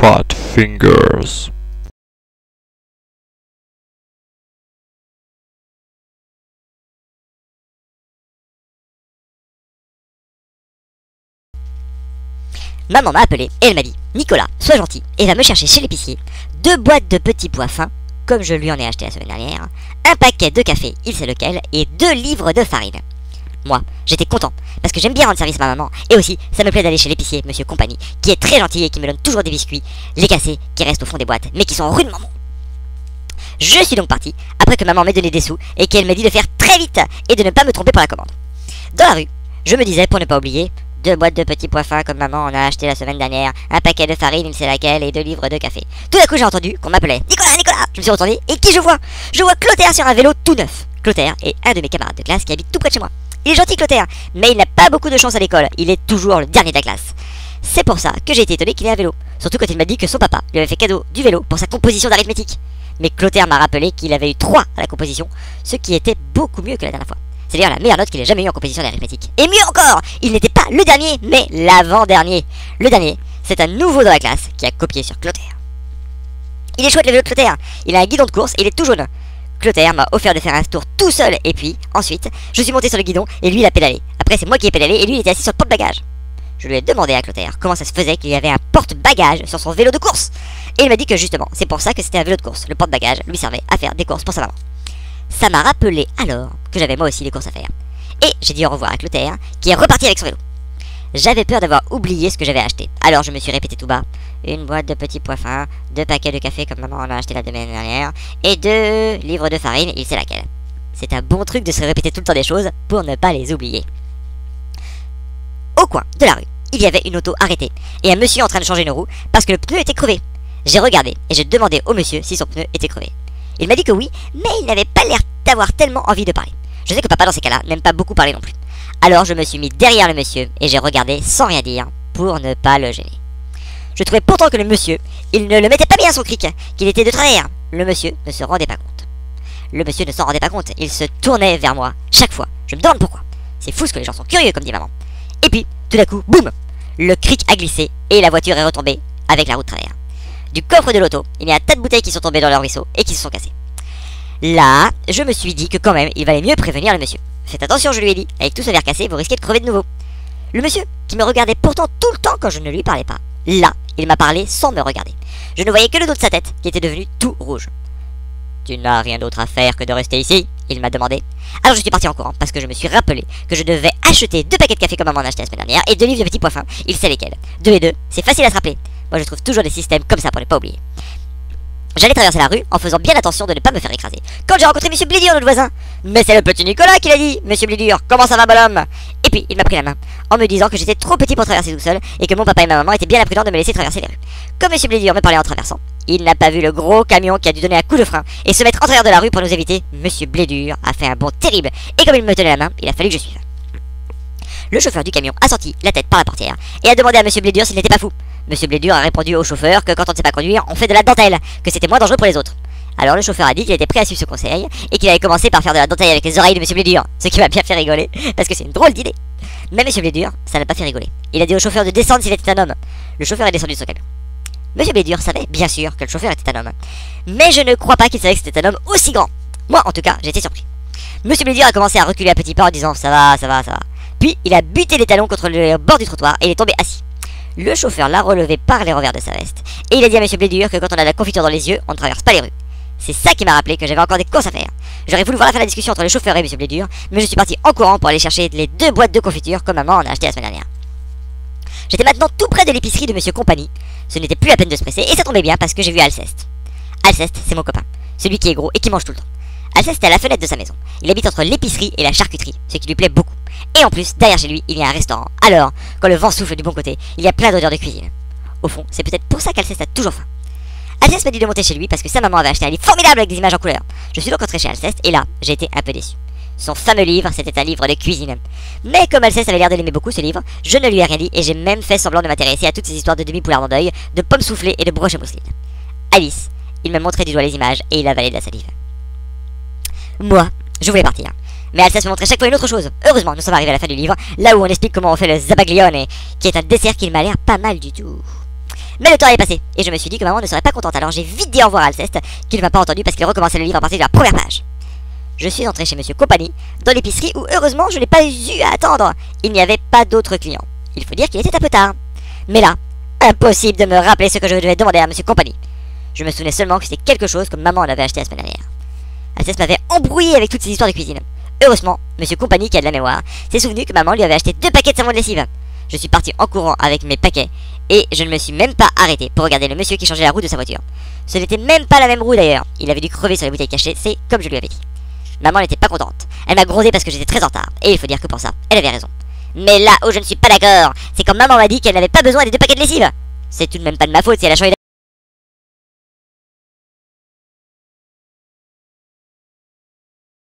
Fat Fingers. Maman m'a appelé et elle m'a dit « Nicolas, sois gentil et va me chercher chez l'épicier 2 boîtes de petits pois fins, comme je lui en ai acheté la semaine dernière, un paquet de café, il sait lequel, et 2 livres de farine. » Moi, j'étais content, parce que j'aime bien rendre service à ma maman, et aussi, ça me plaît d'aller chez l'épicier, monsieur Compagnie, qui est très gentil et qui me donne toujours des biscuits, les cassés, qui restent au fond des boîtes, mais qui sont rudement bons. Je suis donc parti, après que maman m'ait donné des sous, et qu'elle m'a dit de faire très vite, et de ne pas me tromper pour la commande. Dans la rue, je me disais, pour ne pas oublier, 2 boîtes de petits pois fins comme maman en a acheté la semaine dernière, un paquet de farine, il sait laquelle, et 2 livres de café. Tout d'un coup, j'ai entendu qu'on m'appelait « Nicolas, Nicolas !» Je me suis retourné, et qui je vois? Je vois Clotaire sur un vélo tout neuf. Clotaire est un de mes camarades de classe qui habite tout près de chez moi. Il est gentil, Clotaire, mais il n'a pas beaucoup de chance à l'école, il est toujours le dernier de la classe. C'est pour ça que j'ai été étonné qu'il ait un vélo, surtout quand il m'a dit que son papa lui avait fait cadeau du vélo pour sa composition d'arithmétique. Mais Clotaire m'a rappelé qu'il avait eu 3 à la composition, ce qui était beaucoup mieux que la dernière fois. C'est d'ailleurs la meilleure note qu'il ait jamais eu en composition d'arithmétique. Et mieux encore, il n'était pas le dernier, mais l'avant-dernier. Le dernier, c'est un nouveau dans la classe qui a copié sur Clotaire. Il est chouette le vélo de Clotaire, il a un guidon de course et il est tout jaune. Clotaire m'a offert de faire un tour tout seul et puis, ensuite, je suis monté sur le guidon et lui il a pédalé. Après c'est moi qui ai pédalé et lui il était assis sur le porte-bagages. Je lui ai demandé à Clotaire comment ça se faisait qu'il y avait un porte-bagages sur son vélo de course. Et il m'a dit que justement, c'est pour ça que c'était un vélo de course. Le porte-bagages lui servait à faire des courses pour sa maman. Ça m'a rappelé alors que j'avais moi aussi des courses à faire. Et j'ai dit au revoir à Clotaire, qui est reparti avec son vélo. J'avais peur d'avoir oublié ce que j'avais acheté. Alors je me suis répété tout bas. 1 boîte de petits pois fins, 2 paquets de café comme maman en a acheté la semaine dernière, et 2 livres de farine, il sait laquelle. C'est un bon truc de se répéter tout le temps des choses pour ne pas les oublier. Au coin de la rue, il y avait une auto arrêtée, et un monsieur en train de changer une roue parce que le pneu était crevé. J'ai regardé et j'ai demandé au monsieur si son pneu était crevé. Il m'a dit que oui, mais il n'avait pas l'air d'avoir tellement envie de parler. Je sais que papa dans ces cas-là n'aime pas beaucoup parler non plus. Alors je me suis mis derrière le monsieur et j'ai regardé sans rien dire pour ne pas le gêner. Je trouvais pourtant que le monsieur, il ne le mettait pas bien son cric, qu'il était de travers. Le monsieur ne se rendait pas compte. Le monsieur ne s'en rendait pas compte, il se tournait vers moi chaque fois. Je me demande pourquoi. C'est fou ce que les gens sont curieux comme dit maman. Et puis, tout d'un coup, boum, le cric a glissé et la voiture est retombée avec la roue de travers. Du coffre de l'auto, il y a un tas de bouteilles qui sont tombées dans le ruisseau et qui se sont cassées. Là, je me suis dit que quand même, il valait mieux prévenir le monsieur. Faites attention, je lui ai dit, avec tout ce verre cassé, vous risquez de crever de nouveau. Le monsieur, qui me regardait pourtant tout le temps quand je ne lui parlais pas, là, il m'a parlé sans me regarder. Je ne voyais que le dos de sa tête, qui était devenu tout rouge. « Tu n'as rien d'autre à faire que de rester ici ?» il m'a demandé. Alors je suis parti en courant, parce que je me suis rappelé que je devais acheter 2 paquets de café comme maman en a acheté la semaine dernière, et 2 livres de petits pois fins, il sait lesquels. 2 et 2, c'est facile à se rappeler. Moi je trouve toujours des systèmes comme ça pour ne pas oublier. J'allais traverser la rue en faisant bien attention de ne pas me faire écraser. Quand j'ai rencontré Monsieur Blédur, notre voisin. Mais c'est le petit Nicolas qui l'a dit. Monsieur Blédur, comment ça va, bonhomme? Et puis il m'a pris la main en me disant que j'étais trop petit pour traverser tout seul et que mon papa et ma maman étaient bien imprudents de me laisser traverser les rues. Comme Monsieur Blédur me parlait en traversant, il n'a pas vu le gros camion qui a dû donner un coup de frein et se mettre en travers de la rue pour nous éviter. Monsieur Blédur a fait un bond terrible et comme il me tenait la main, il a fallu que je suive. Le chauffeur du camion a sorti la tête par la portière et a demandé à Monsieur Blédur s'il n'était pas fou. Monsieur Blédur a répondu au chauffeur que quand on ne sait pas conduire, on fait de la dentelle, que c'était moins dangereux pour les autres. Alors le chauffeur a dit qu'il était prêt à suivre ce conseil et qu'il avait commencé par faire de la dentelle avec les oreilles de Monsieur Blédur, ce qui m'a bien fait rigoler parce que c'est une drôle d'idée. Mais Monsieur Blédur, ça n'a pas fait rigoler. Il a dit au chauffeur de descendre s'il était un homme. Le chauffeur est descendu de son camion. Monsieur Blédur savait bien sûr que le chauffeur était un homme, mais je ne crois pas qu'il savait que c'était un homme aussi grand. Moi en tout cas, j'ai été surpris. Monsieur Blédur a commencé à reculer à petits pas en disant ça va, ça va, ça va. Puis il a buté les talons contre le bord du trottoir et il est tombé assis. Le chauffeur l'a relevé par les revers de sa veste et il a dit à Monsieur Blédur que quand on a de la confiture dans les yeux, on ne traverse pas les rues. C'est ça qui m'a rappelé que j'avais encore des courses à faire. J'aurais voulu voir la fin de la discussion entre le chauffeur et Monsieur Blédur, mais je suis parti en courant pour aller chercher les 2 boîtes de confiture que maman en a acheté la semaine dernière. J'étais maintenant tout près de l'épicerie de Monsieur Compagnie. Ce n'était plus la peine de se presser et ça tombait bien parce que j'ai vu Alceste. Alceste, c'est mon copain, celui qui est gros et qui mange tout le temps. Alceste est à la fenêtre de sa maison. Il habite entre l'épicerie et la charcuterie, ce qui lui plaît beaucoup. Et en plus, derrière chez lui, il y a un restaurant. Alors, quand le vent souffle du bon côté, il y a plein d'odeurs de cuisine. Au fond, c'est peut-être pour ça qu'Alceste a toujours faim. Alceste m'a dit de monter chez lui parce que sa maman avait acheté un livre formidable avec des images en couleur. Je suis donc entré chez Alceste et là, j'ai été un peu déçu. Son fameux livre, c'était un livre de cuisine. Mais comme Alceste avait l'air de l'aimer beaucoup ce livre, je ne lui ai rien dit et j'ai même fait semblant de m'intéresser à toutes ces histoires de demi-poulards d'endeuil, de pommes soufflées et de broches à mousseline. Alice, il me montrait du doigt les images et il avalait de la salive. Moi, je voulais partir. Mais Alceste me montrait chaque fois une autre chose. Heureusement, nous sommes arrivés à la fin du livre, là où on explique comment on fait le zabaglione, qui est un dessert qui m'a l'air pas mal du tout. Mais le temps est passé, et je me suis dit que maman ne serait pas contente, alors j'ai vite dit au revoir à Alceste, qui ne m'a pas entendu parce qu'il recommençait le livre à partir de la première page. Je suis entré chez Monsieur Compagnie, dans l'épicerie où heureusement je n'ai pas eu à attendre. Il n'y avait pas d'autres clients. Il faut dire qu'il était un peu tard. Mais là, impossible de me rappeler ce que je devais demander à Monsieur Compagnie. Je me souvenais seulement que c'était quelque chose que maman en avait acheté la semaine dernière. Alceste m'avait embrouillé avec toutes ces histoires de cuisine. Heureusement, Monsieur Compagnie, qui a de la mémoire, s'est souvenu que maman lui avait acheté 2 paquets de savon de lessive. Je suis parti en courant avec mes paquets, et je ne me suis même pas arrêté pour regarder le monsieur qui changeait la roue de sa voiture. Ce n'était même pas la même roue d'ailleurs. Il avait dû crever sur les bouteilles cachées, c'est comme je lui avais dit. Maman n'était pas contente. Elle m'a grondé parce que j'étais très en retard. Et il faut dire que pour ça, elle avait raison. Mais là où je ne suis pas d'accord, c'est quand maman m'a dit qu'elle n'avait pas besoin des 2 paquets de lessive. C'est tout de même pas de ma faute si elle a changé